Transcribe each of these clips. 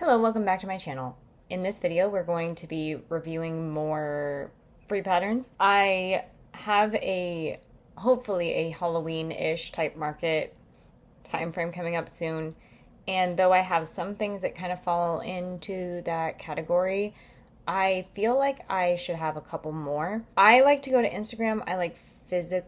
Hello, welcome back to my channel. In this video, we're going to be reviewing more free patterns. I have hopefully a Halloween-ish type market time frame coming up soon. And though I have some things that kind of fall into that category, I feel like I should have a couple more. I like to go to Instagram. I like physical,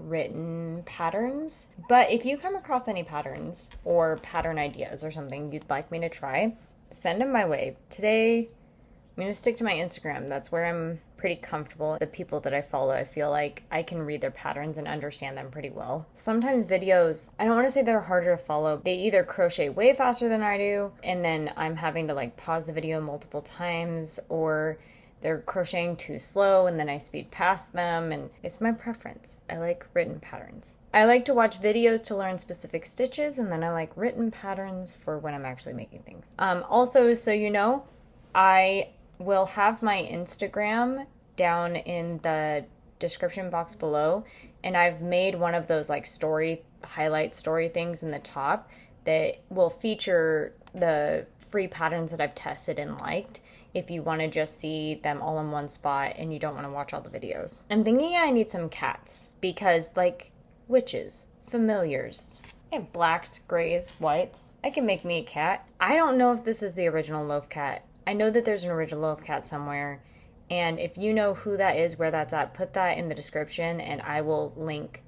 written patterns. But if you come across any patterns or pattern ideas or something you'd like me to try, send them my way. Today, I'm going to stick to my Instagram. That's where I'm pretty comfortable. The people that I follow, I feel like I can read their patterns and understand them pretty well. Sometimes videos, I don't want to say they're harder to follow. They either crochet way faster than I do, and then I'm having to pause the video multiple times, or they're crocheting too slow and then I speed past them, and it's my preference. I like written patterns. I like to watch videos to learn specific stitches, and then I like written patterns for when I'm actually making things. Also, so you know, I will have my Instagram down in the description box below, and I've made one of those highlight story things in the top that will feature the free patterns that I've tested and liked, if you want to just see them all in one spot and you don't want to watch all the videos. I'm thinking I need some cats because, witches, familiars, I have blacks, grays, whites. I can make me a cat. I don't know if this is the original loaf cat. I know that there's an original loaf cat somewhere, and if you know who that is, where that's at, put that in the description and I will link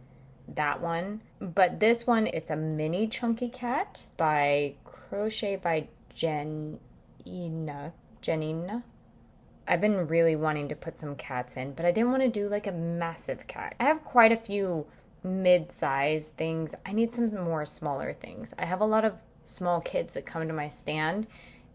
that one. But this one, it's a mini chunky cat by Crochet by Janina. I've been really wanting to put some cats in, but I didn't want to do a massive cat. I have quite a few mid-size things. I need some more smaller things. I have a lot of small kids that come to my stand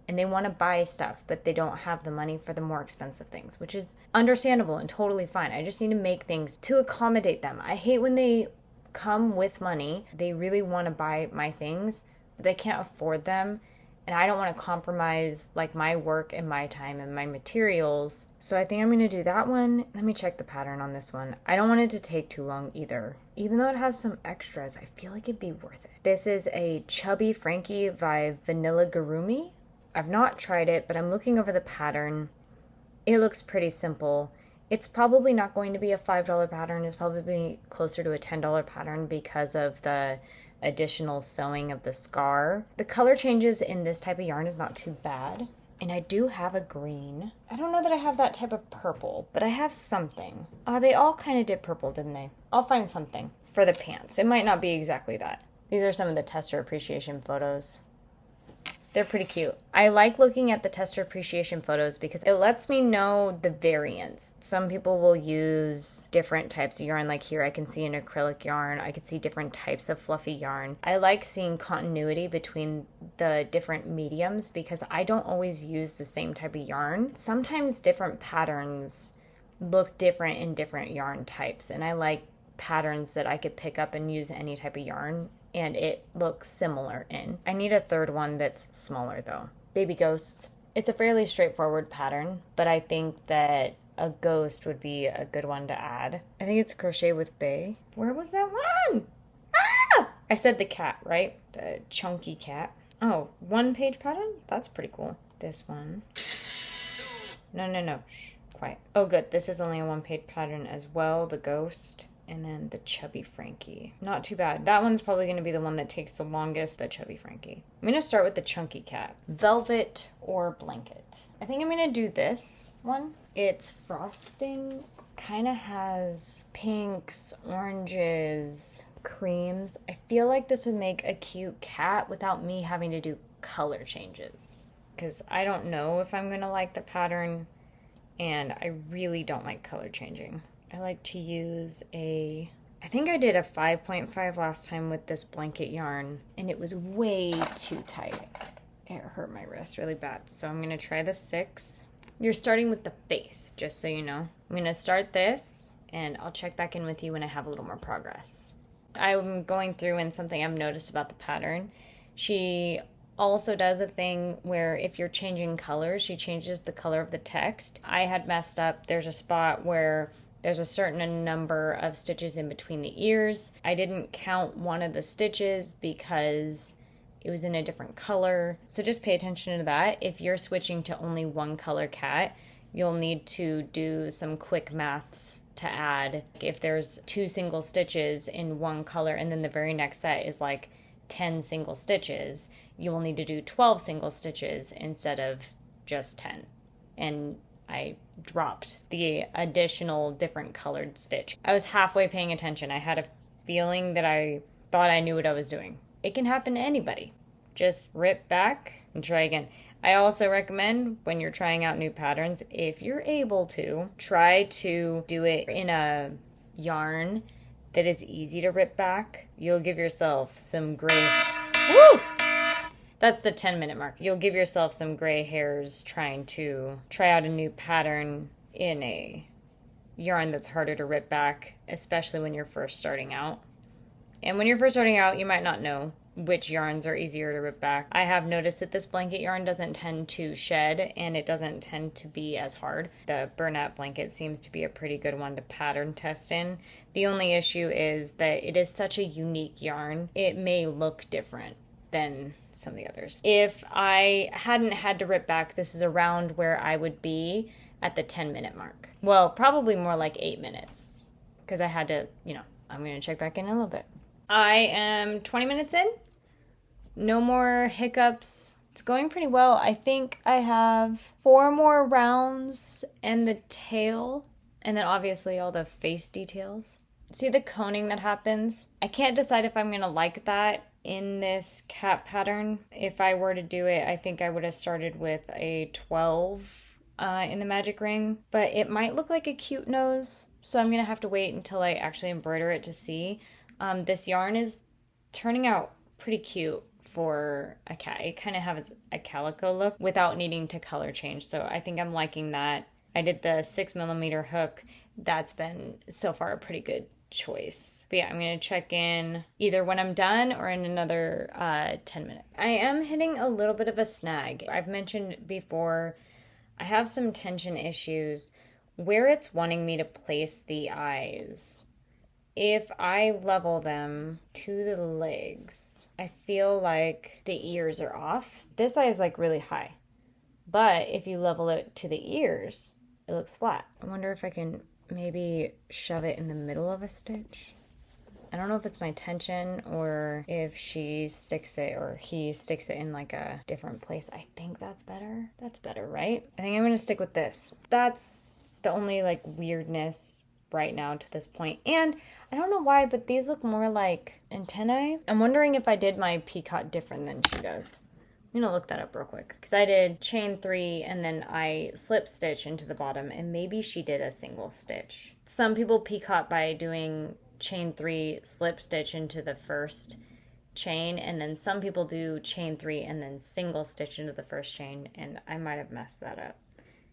and they want to buy stuff, but they don't have the money for the more expensive things, which is understandable and totally fine. I just need to make things to accommodate them. I hate when they come with money. They really want to buy my things, but they can't afford them. And I don't want to compromise my work and my time and my materials. So I think I'm going to do that one. Let me check the pattern on this one. I don't want it to take too long either. Even though it has some extras, I feel like it'd be worth it. This is a Chubby Franky by Amigurumi. I've not tried it, but I'm looking over the pattern. It looks pretty simple. It's probably not going to be a $5 pattern. It's probably closer to a $10 pattern because of the additional sewing of the scar. The color changes in this type of yarn is not too bad. And I do have a green. I don't know that I have that type of purple, but I have something. They all kind of did purple, didn't they? I'll find something for the pants. It might not be exactly that. These are some of the tester appreciation photos. They're pretty cute. I like looking at the tester appreciation photos because it lets me know the variance. Some people will use different types of yarn. Like here I can see an acrylic yarn. I could see different types of fluffy yarn. I like seeing continuity between the different mediums because I don't always use the same type of yarn. Sometimes different patterns look different in different yarn types, and I like patterns that I could pick up and use any type of yarn and it looks similar in. I need a third one that's smaller though. Baby ghosts. It's a fairly straightforward pattern, but I think that a ghost would be a good one to add. I think it's Crochet with Bay. Where was that one? Ah! I said the cat, right? The chunky cat. Oh, one page pattern? That's pretty cool. This one. No. Shh, quiet. Oh good, this is only a one page pattern as well, the ghost. And then the Chubby Franky. Not too bad. That one's probably going to be the one that takes the longest, the Chubby Franky. I'm going to start with the chunky cat. Velvet or blanket. I think I'm going to do this one. It's frosting. Kind of has pinks, oranges, creams. I feel like this would make a cute cat without me having to do color changes. Because I don't know if I'm going to like the pattern. And I really don't like color changing. I like to use I think I did a 5.5 last time with this blanket yarn, and it was way too tight. It hurt my wrist really bad, so I'm going to try the 6. You're starting with the base, just so you know. I'm going to start this, and I'll check back in with you when I have a little more progress. I'm going through, and something I've noticed about the pattern, she also does a thing where if you're changing colors, she changes the color of the text. I had messed up. There's a spot where there's a certain number of stitches in between the ears. I didn't count one of the stitches because it was in a different color. So just pay attention to that. If you're switching to only one color cat, you'll need to do some quick maths to add. If there's 2 single stitches in one color and then the very next set is like 10 single stitches, you will need to do 12 single stitches instead of just 10. And I dropped the additional different colored stitch. I was halfway paying attention. I had a feeling that I thought I knew what I was doing. It can happen to anybody. Just rip back and try again. I also recommend when you're trying out new patterns, if you're able to, try to do it in a yarn that is easy to rip back. You'll give yourself some gray... Woo! That's the 10-minute mark. You'll give yourself some gray hairs trying to try out a new pattern in a yarn that's harder to rip back, especially when you're first starting out. And when you're first starting out, you might not know which yarns are easier to rip back. I have noticed that this blanket yarn doesn't tend to shed and it doesn't tend to be as hard. The Bernat Blanket seems to be a pretty good one to pattern test in. The only issue is that it is such a unique yarn. It may look different than some of the others. If I hadn't had to rip back, this is around where I would be at the 10-minute mark. Well, probably more like 8 minutes because I had to, I'm going to check back in a little bit. I am 20 minutes in. No more hiccups. It's going pretty well. I think I have 4 more rounds and the tail, and then obviously all the face details. See the coning that happens? I can't decide if I'm going to like that in this cat pattern. If I were to do it, I think I would have started with a 12 in the magic ring, but it might look like a cute nose, so I'm going to have to wait until I actually embroider it to see. This yarn is turning out pretty cute for a cat. It kind of has a calico look without needing to color change, so I think I'm liking that. I did the 6mm hook. That's been so far a pretty good choice. But yeah, I'm going to check in either when I'm done or in another 10 minutes. I am hitting a little bit of a snag. I've mentioned before, I have some tension issues where it's wanting me to place the eyes. If I level them to the legs, I feel like the ears are off. This eye is like really high, but if you level it to the ears, it looks flat. I wonder if I can maybe shove it in the middle of a stitch. I don't know if it's my tension or if she sticks it or he sticks it in like a different place. I think that's better. That's better, right? I think I'm gonna stick with this. That's the only like weirdness right now to this point. And I don't know why, but these look more like antennae. I'm wondering if I did my peacock different than she does. I'm gonna look that up real quick because I did chain 3 and then I slip stitch into the bottom, and maybe she did a single stitch. Some people peacock by doing chain 3, slip stitch into the first chain, and then some people do chain 3 and then single stitch into the first chain, and I might have messed that up.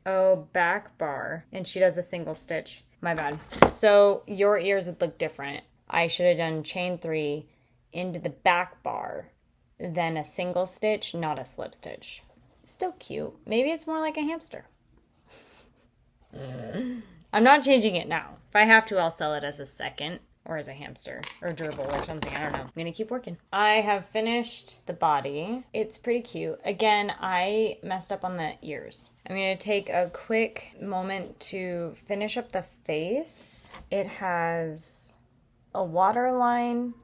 Oh, back bar, and she does a single stitch. My bad. So your ears would look different. I should have done chain 3 into the back bar, then a single stitch, not a slip stitch. Still cute. Maybe it's more like a hamster. I'm not changing it now. If I have to, I'll sell it as a second or as a hamster or gerbil or something. I don't know. I'm gonna keep working. I have finished the body. It's pretty cute. Again, I messed up on the ears. I'm gonna take a quick moment to finish up the face. It has a waterline,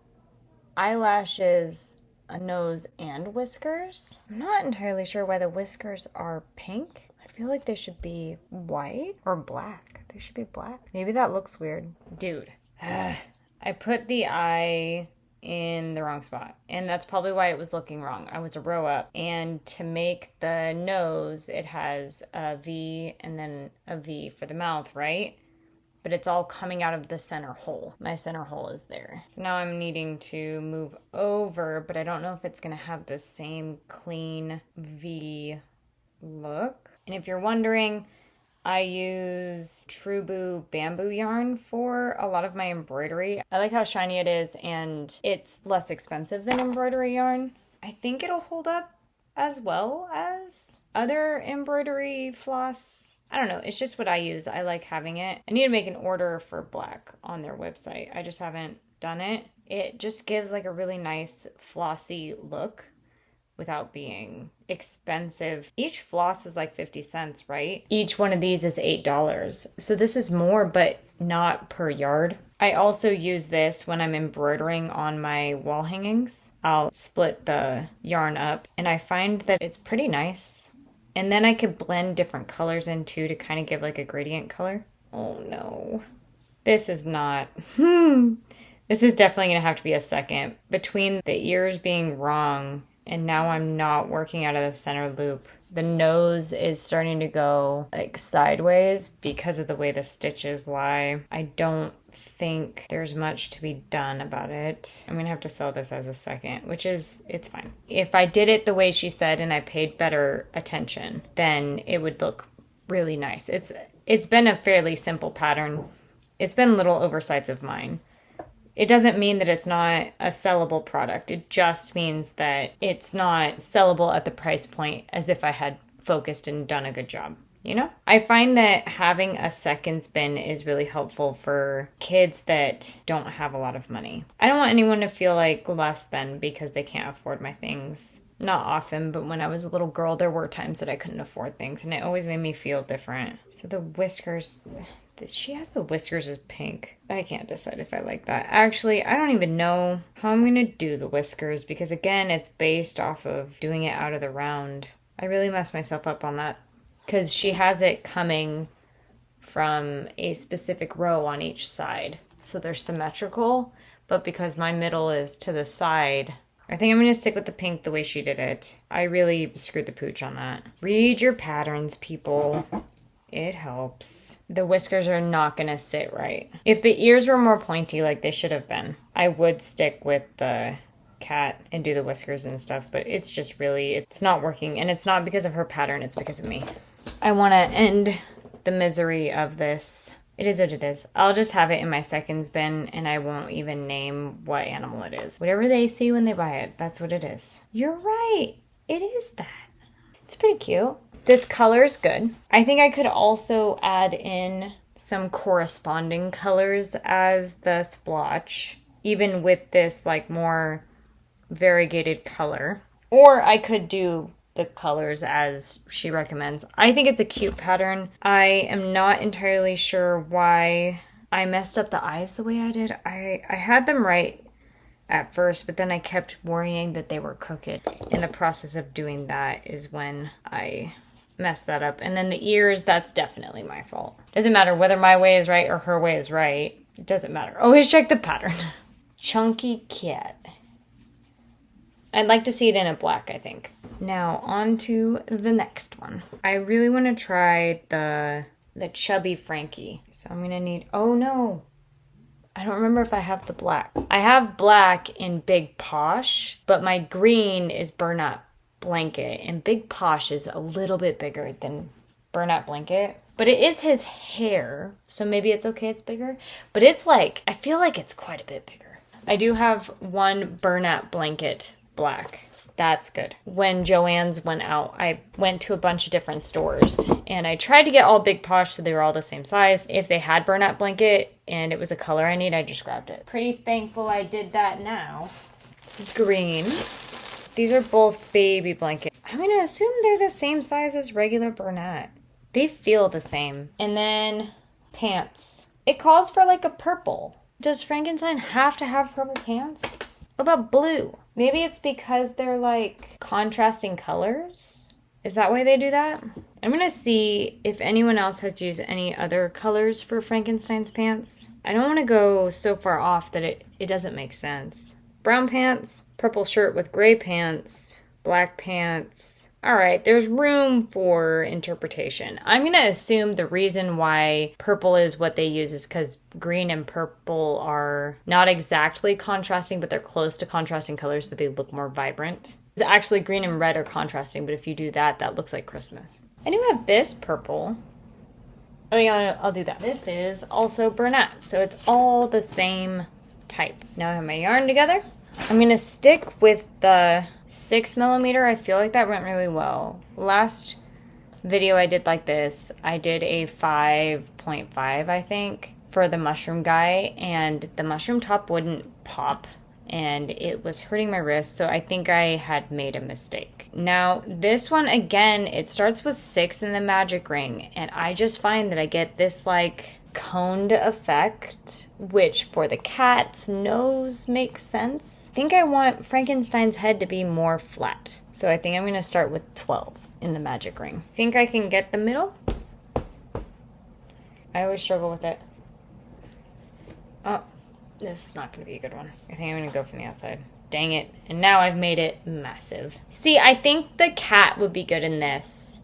eyelashes, a nose, and whiskers. I'm not entirely sure why the whiskers are pink. I feel like they should be white or black. They should be black. Maybe that looks weird. Dude. I put the eye in the wrong spot, and that's probably why it was looking wrong. I was a row up, and to make the nose, it has a V and then a V for the mouth, right? But it's all coming out of the center hole. My center hole is there. So now I'm needing to move over, but I don't know if it's gonna have the same clean V look. And if you're wondering, I use Turboo bamboo yarn for a lot of my embroidery. I like how shiny it is, and it's less expensive than embroidery yarn. I think it'll hold up as well as other embroidery floss. I don't know, it's just what I use. I like having it. I need to make an order for black on their website. I just haven't done it. It just gives like a really nice flossy look. without being expensive. Each floss is like 50 cents, right? Each one of these is $8. So this is more, but not per yard. I also use this when I'm embroidering on my wall hangings. I'll split the yarn up and I find that it's pretty nice. And then I could blend different colors in too to kind of give like a gradient color. Oh no. This is not... This is definitely going to have to be a second. Between the ears being wrong and now I'm not working out of the center loop, the nose is starting to go like sideways because of the way the stitches lie. I don't think there's much to be done about it. I'm gonna have to sell this as a second, which is, it's fine. If I did it the way she said and I paid better attention, then it would look really nice. It's been a fairly simple pattern. It's been little oversights of mine. It doesn't mean that it's not a sellable product. It just means that it's not sellable at the price point as if I had focused and done a good job, you know? I find that having a second spin is really helpful for kids that don't have a lot of money. I don't want anyone to feel like less than because they can't afford my things. Not often, but when I was a little girl, there were times that I couldn't afford things, and it always made me feel different. So the whiskers, she has the whiskers as pink. I can't decide if I like that. Actually, I don't even know how I'm going to do the whiskers, because again, it's based off of doing it out of the round. I really messed myself up on that, because she has it coming from a specific row on each side. So they're symmetrical, but because my middle is to the side, I think I'm going to stick with the pink the way she did it. I really screwed the pooch on that. Read your patterns, people. It helps. The whiskers are not going to sit right. If the ears were more pointy like they should have been, I would stick with the cat and do the whiskers and stuff, but it's just really, it's not working. And it's not because of her pattern, it's because of me. I want to end the misery of this. It is what it is. I'll just have it in my seconds bin and I won't even name what animal it is. Whatever they see when they buy it, that's what it is. You're right. It is that. It's pretty cute. This color is good. I think I could also add in some corresponding colors as the splotch, even with this like more variegated color. Or I could do the colors as she recommends. I think it's a cute pattern. I am not entirely sure why I messed up the eyes the way I did. I had them right at first, but then I kept worrying that they were crooked. In the process of doing that is when I messed that up. And then the ears, that's definitely my fault. Doesn't matter whether my way is right or her way is right. It doesn't matter. Always check the pattern. Chunky cat. I'd like to see it in a black, I think. Now, on to the next one. I really want to try the Chubby Franky. So I'm going to need... Oh, no. I don't remember if I have the black. I have black in Big Posh, but my green is Bernat Blanket. And Big Posh is a little bit bigger than Bernat Blanket. But it is his hair, so maybe it's okay it's bigger. But it's like... I feel like it's quite a bit bigger. I do have one Bernat Blanket black. That's good. When Joann's went out, I went to a bunch of different stores and I tried to get all Big Posh so they were all the same size. If they had Bernat Blanket and it was a color I need, I just grabbed it. Pretty thankful I did that now. Green. These are both baby blankets. I'm going to assume they're the same size as regular Bernat. They feel the same. And then pants. It calls for like a purple. Does Frankenstein have to have purple pants? What about blue? Maybe it's because they're like contrasting colors? Is that why they do that? I'm gonna see if anyone else has used any other colors for Frankenstein's pants. I don't want to go so far off that it doesn't make sense. Brown pants, purple shirt with gray pants, black pants. All right, there's room for interpretation. I'm going to assume the reason why purple is what they use is because green and purple are not exactly contrasting, but they're close to contrasting colors so they look more vibrant. Actually, green and red are contrasting, but if you do that, that looks like Christmas. I do have this purple. Oh yeah, I'll do that. This is also Bernat, so it's all the same type. Now I have my yarn together. I'm going to stick with the 6mm. I feel like that went really well. Last video I did like this, I did a 5.5, I think, for the mushroom guy, and the mushroom top wouldn't pop and it was hurting my wrist, so I think I had made a mistake. Now, this one, again, it starts with 6 in the magic ring, and I just find that I get this, like, coned effect, which for the cat's nose makes sense. I think I want Frankenstein's head to be more flat, so I think I'm going to start with 12 in the magic ring. Think I can get the middle? I always struggle with it. Oh, this is not going to be a good one. I think I'm going to go from the outside. Dang it. And now I've made it massive. See, I think the cat would be good in this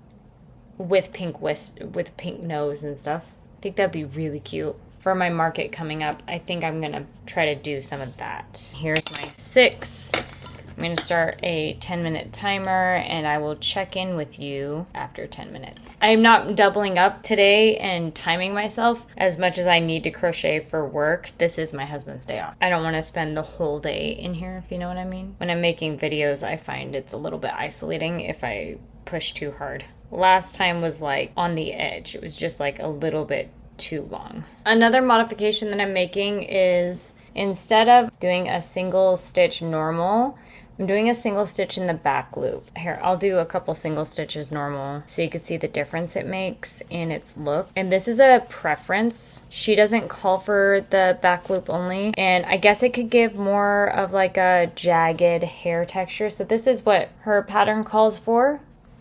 with pink nose and stuff. I think that'd be really cute. For my market coming up, I think I'm going to try to do some of that. Here's my 6. I'm going to start a 10-minute timer, and I will check in with you after 10 minutes. I'm not doubling up today and timing myself as much as I need to crochet for work. This is my husband's day off. I don't want to spend the whole day in here, if you know what I mean. When I'm making videos, I find it's a little bit isolating if I push too hard. Last time was like on the edge. It was just like a little bit too long. Another modification that I'm making is instead of doing a single stitch normal, I'm doing a single stitch in the back loop. Here, I'll do a couple single stitches normal so you can see the difference it makes in its look. And this is a preference. She doesn't call for the back loop only. And I guess it could give more of like a jagged hair texture. So this is what her pattern calls for.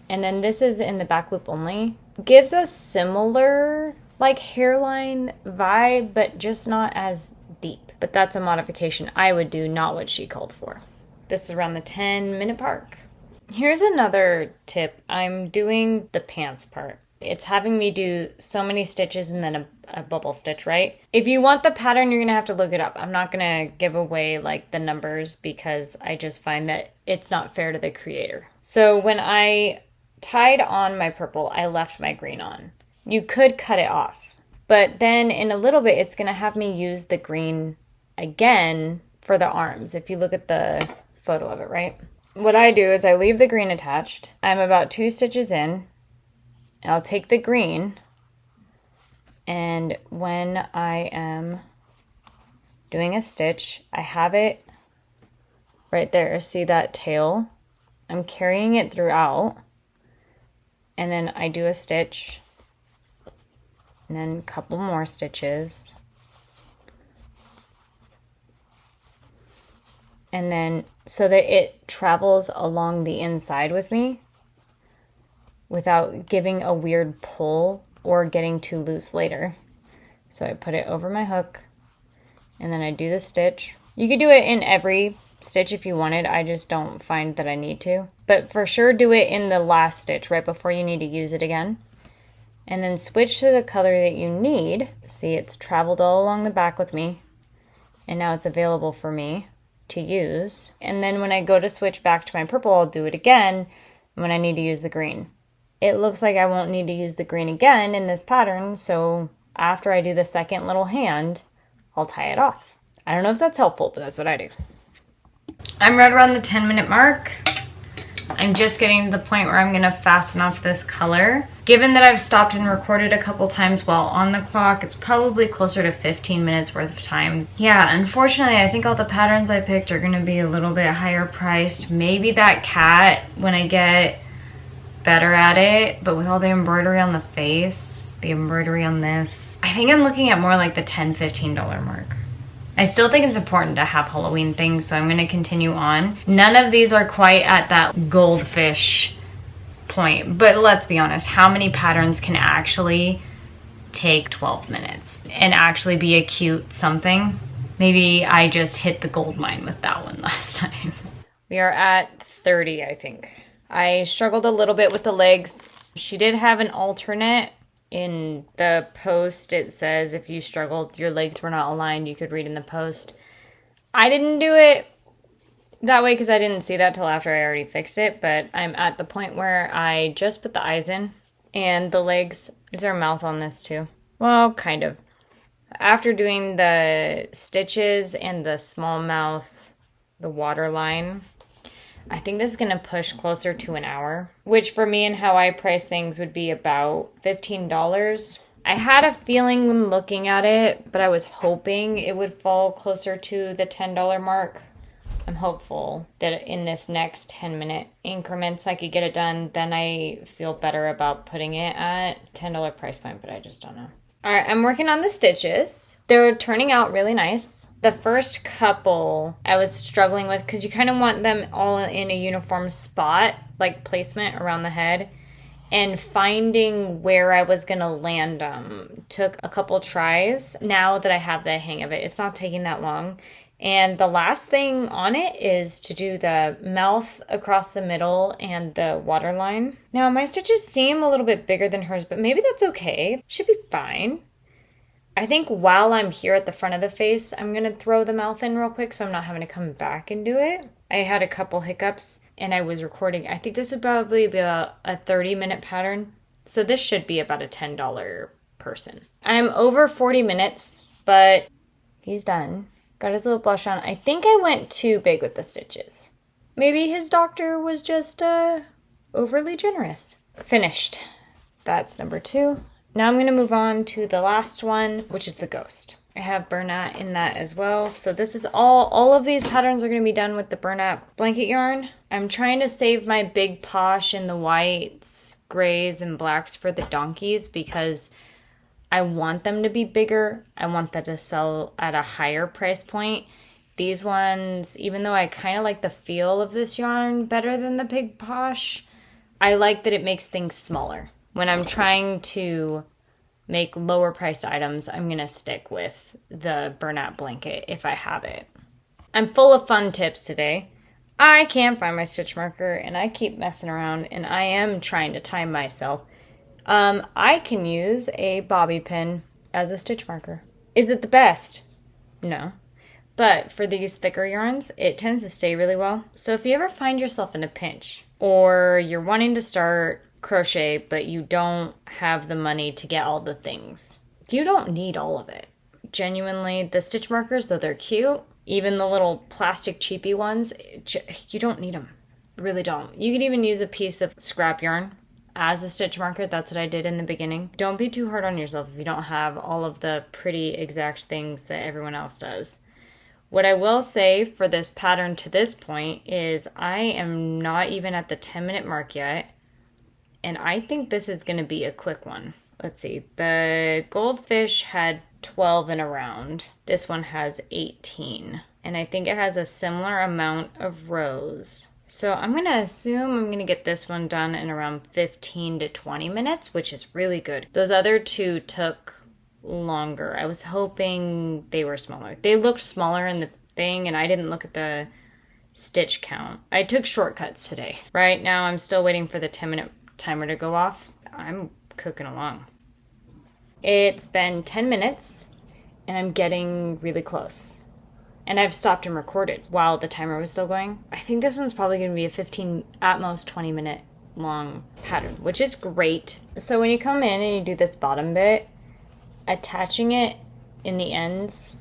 And then this is in the back loop only. Gives a similar like hairline vibe, but just not as deep. But that's a modification I would do, not what she called for. This is around the 10-minute mark. Here's another tip. I'm doing the pants part. It's having me do so many stitches and then a bubble stitch, right? If you want the pattern, you're gonna have to look it up. I'm not gonna give away like the numbers because I just find that it's not fair to the creator. So when I tied on my purple, I left my green on. You could cut it off, but then in a little bit, it's gonna have me use the green again for the arms. If you look at the photo of it, right? What I do is I leave the green attached. I'm about 2 stitches in, and I'll take the green, and when I am doing a stitch, I have it right there. See that tail? I'm carrying it throughout, and then I do a stitch, and then a couple more stitches, and then so that it travels along the inside with me without giving a weird pull or getting too loose later. So I put it over my hook, and then I do the stitch. You could do it in every stitch if you wanted. I just don't find that I need to. But for sure do it in the last stitch right before you need to use it again. And then switch to the color that you need. See, it's traveled all along the back with me, and now it's available for me to use. And then when I go to switch back to my purple, I'll do it again when I need to use the green. It looks like I won't need to use the green again in this pattern, so after I do the second little hand, I'll tie it off. I don't know if that's helpful, but that's what I do. I'm right around the 10-minute mark. I'm just getting to the point where I'm gonna fasten off this color. Given that I've stopped and recorded a couple times while on the clock, it's probably closer to 15 minutes worth of time. Yeah, unfortunately, I think all the patterns I picked are gonna be a little bit higher priced. Maybe that cat when I get better at it, but with all the embroidery on the face, the embroidery on this, I think I'm looking at more like the $10, $15 mark. I still think it's important to have Halloween things, so I'm gonna continue on. None of these are quite at that goldfish point, but let's be honest, how many patterns can actually take 12 minutes and actually be a cute something? Maybe I just hit the gold mine with that one last time. We are at 30, I think. I struggled a little bit with the legs. She did have an alternate. In the post, it says if you struggled, your legs were not aligned, you could read in the post. I didn't do it that way because I didn't see that till after I already fixed it, but I'm at the point where I just put the eyes in and the legs. Is there a mouth on this too? Well, kind of. After doing the stitches and the small mouth, the waterline, I think this is going to push closer to an hour, which for me and how I price things would be about $15. I had a feeling when looking at it, but I was hoping it would fall closer to the $10 mark. I'm hopeful that in this next 10-minute increments I could get it done. Then I feel better about putting it at $10 price point, but I just don't know. All right, I'm working on the stitches. They're turning out really nice. The first couple I was struggling with because you kind of want them all in a uniform spot, like placement around the head. And finding where I was going to land them took a couple tries. Now that I have the hang of it, it's not taking that long. And the last thing on it is to do the mouth across the middle and the waterline. Now, my stitches seem a little bit bigger than hers, but maybe that's okay. Should be fine. I think while I'm here at the front of the face, I'm going to throw the mouth in real quick so I'm not having to come back and do it. I had a couple hiccups and I was recording. I think this would probably be a 30-minute pattern. So this should be about a $10 person. I'm over 40 minutes, but he's done. Got his little blush on. I think I went too big with the stitches. Maybe his doctor was just overly generous. Finished. That's number 2. Now I'm going to move on to the last one, which is the ghost. I have Bernat in that as well. So this is all of these patterns are going to be done with the Bernat blanket yarn. I'm trying to save my big posh in the whites, grays, and blacks for the donkeys because I want them to be bigger. I want them to sell at a higher price point. These ones, even though I kind of like the feel of this yarn better than the big posh, I like that it makes things smaller. When I'm trying to make lower priced items, I'm going to stick with the Bernat blanket if I have it. I'm full of fun tips today. I can't find my stitch marker and I keep messing around and I am trying to time myself. I can use a bobby pin as a stitch marker. Is it the best? No. But for these thicker yarns, it tends to stay really well. So if you ever find yourself in a pinch or you're wanting to start crochet but you don't have the money to get all the things, you don't need all of it. Genuinely, the stitch markers, though they're cute, even the little plastic cheapy ones, you don't need them. Really don't. You can even use a piece of scrap yarn as a stitch marker. That's what I did in the beginning. Don't be too hard on yourself if you don't have all of the pretty exact things that everyone else does. What I will say for this pattern to this point is I am not even at the 10-minute mark yet. And I think this is going to be a quick one. Let's see. The goldfish had 12 in a round. This one has 18. And I think it has a similar amount of rows. So I'm going to assume I'm going to get this one done in around 15 to 20 minutes, which is really good. Those other two took longer. I was hoping they were smaller. They looked smaller in the thing, and I didn't look at the stitch count. I took shortcuts today. Right now, I'm still waiting for the 10-minute timer to go off. I'm cooking along. It's been 10 minutes, and I'm getting really close. And I've stopped and recorded while the timer was still going. I think this one's probably going to be a 15, at most 20-minute long pattern, which is great. So when you come in and you do this bottom bit, attaching it in the ends,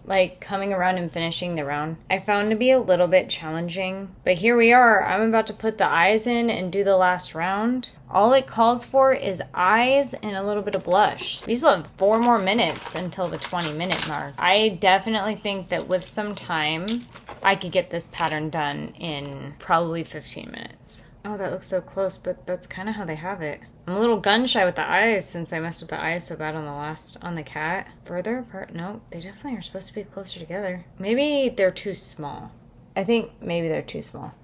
like coming around and finishing the round, I found to be a little bit challenging. But here we are. I'm about to put the eyes in and do the last round. All it calls for is eyes and a little bit of blush. We still have 4 more minutes until the 20-minute mark. I definitely think that with some time, I could get this pattern done in probably 15 minutes. Oh, that looks so close, but that's kind of how they have it. I'm a little gun shy with the eyes since I messed with the eyes so bad on the cat. Further apart? Nope, they definitely are supposed to be closer together. Maybe they're too small. I think maybe they're too small.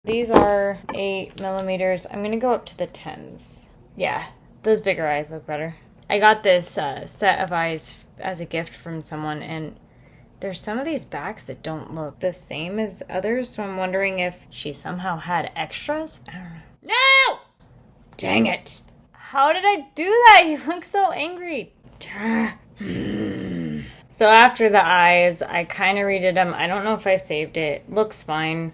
These are 8 millimeters. I'm gonna go up to the 10s. Yeah, those bigger eyes look better. I got this set of eyes as a gift from someone, and there's some of these backs that don't look the same as others, so I'm wondering if she somehow had extras. I don't know. No! Dang it. How did I do that? He looks so angry. So after the eyes, I kind of redid them. I don't know if I saved it. Looks fine.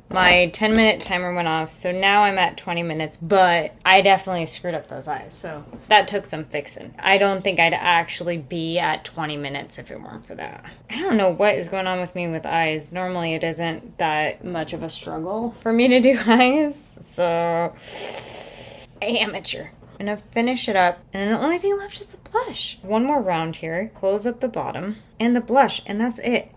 My 10-minute timer went off, so now I'm at 20 minutes, but I definitely screwed up those eyes, so that took some fixing. I don't think I'd actually be at 20 minutes if it weren't for that. I don't know what is going on with me with eyes. Normally it isn't that much of a struggle for me to do eyes, so amateur. I'm gonna finish it up, and then the only thing left is the blush. One more round here, close up the bottom, and the blush, and that's it.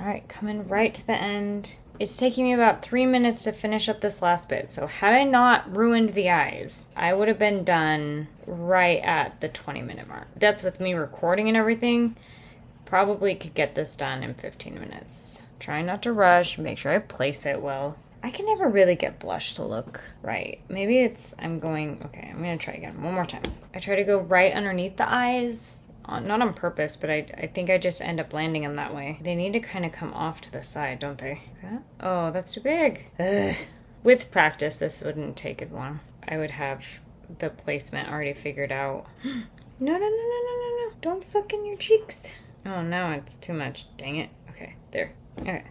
All right, coming right to the end. It's taking me about 3 minutes to finish up this last bit, so had I not ruined the eyes, I would have been done right at the 20-minute mark. That's with me recording and everything. Probably could get this done in 15 minutes. Try not to rush, make sure I place it well. I can never really get blush to look right. Maybe it's, I'm gonna try again, one more time. I try to go right underneath the eyes, not on purpose, but I think I just end up landing them that way. They need to kind of come off to the side, don't they? Oh, that's too big. Ugh. With practice, this wouldn't take as long. I would have the placement already figured out. No. Don't suck in your cheeks. Oh, no, it's too much. Dang it. Okay, there. Okay.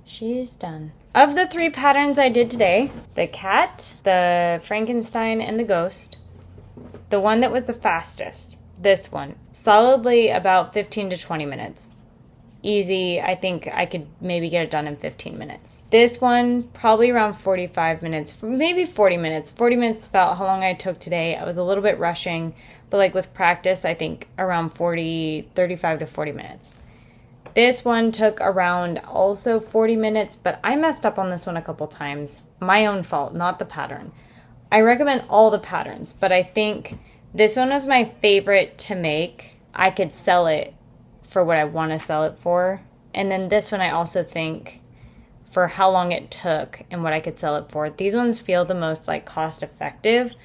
She's done. Of the 3 patterns I did today, the cat, the Frankenstein, and the ghost, the one that was the fastest, this one, solidly about 15 to 20 minutes. Easy. I think I could maybe get it done in 15 minutes. This one, probably around 45 minutes, maybe 40 minutes. 40 minutes is about how long I took today. I was a little bit rushing, but like with practice, I think around 35 to 40 minutes. This one took around also 40 minutes, but I messed up on this one a couple times. My own fault, not the pattern. I recommend all the patterns, but I think this one was my favorite to make. I could sell it for what I want to sell it for. And then this one I also think for how long it took and what I could sell it for. These ones feel the most like cost effective.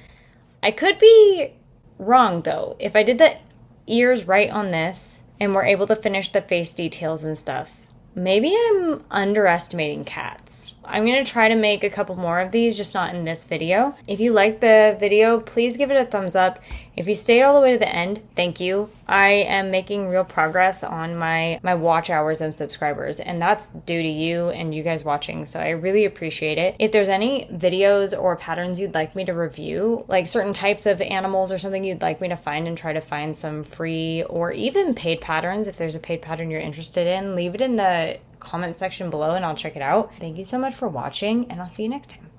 I could be wrong though. If I did the ears right on this, and we're able to finish the face details and stuff, maybe I'm underestimating cats. I'm going to try to make a couple more of these, just not in this video. If you liked the video, please give it a thumbs up. If you stayed all the way to the end, thank you. I am making real progress on my watch hours and subscribers, and that's due to you and you guys watching, so I really appreciate it. If there's any videos or patterns you'd like me to review, like certain types of animals or something you'd like me to find and try to find some free or even paid patterns, if there's a paid pattern you're interested in, leave it in the comment section below and I'll check it out. Thank you so much for watching, and I'll see you next time.